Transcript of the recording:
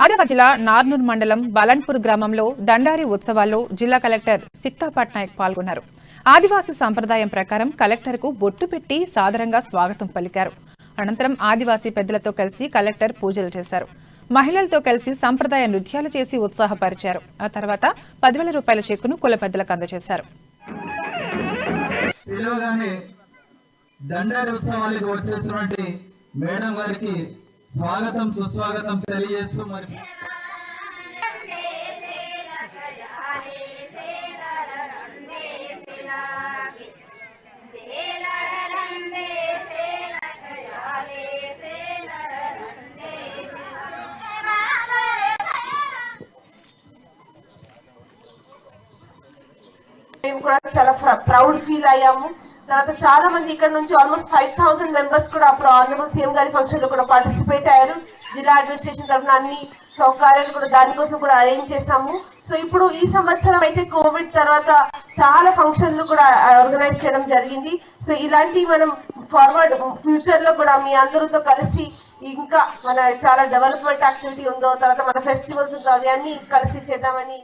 ఆదిలాబాద్ జిల్లా నార్నూర్ మండలం బలన్పూర్ గ్రామంలో దండారి ఉత్సవాల్లో జిల్లా కలెక్టర్ సిక్తా పట్నాయక్ పాల్గొన్నారు. ఆదివాసీ సంప్రదాయం ప్రకారం కలెక్టర్కు బొట్టు పెట్టి సాదరంగా స్వాగతం పలికారు. అనంతరం ఆదివాసీ పెద్దలతో కలిసి కలెక్టర్ పూజలు చేశారు. మహిళలతో కలిసి సంప్రదాయ నృత్యాలు చేసి ఉత్సాహపరిచారు. ఆ తర్వాత 10,000 రూపాయల చెక్కును కుల పెద్దలకు అందజేశారు. మేడం గారికి స్వాగతం సుస్వాగతం తెలియజేస్తూ మరి మేము కూడా చాలా ప్రౌడ్ ఫీల్ అయ్యాము. తర్వాత చాలా మంది ఇక్కడ నుంచి ఆల్మోస్ట్ 5,000 మెంబర్స్ కూడా అప్పుడు ఆనరబుల్ సీఎం గారి ఫంక్షన్ లో కూడా పార్టిసిపేట్ అయ్యారు. జిల్లా అడ్మినిస్ట్రేషన్ తరఫున అన్ని సౌకర్యాలు కూడా దానికోసం కూడా అరేంజ్ చేశాము. సో ఇప్పుడు ఈ సంవత్సరం అయితే కోవిడ్ తర్వాత చాలా ఫంక్షన్లు కూడా ఆర్గనైజ్ చేయడం జరిగింది. సో ఇలాంటి మనం ఫార్వర్డ్ ఫ్యూచర్ లో కూడా మీ అందరితో కలిసి ఇంకా మన చాలా డెవలప్మెంట్ యాక్టివిటీ ఉందో, తర్వాత మన ఫెస్టివల్స్ ఉందో అవి అన్ని కలిసి చేద్దామని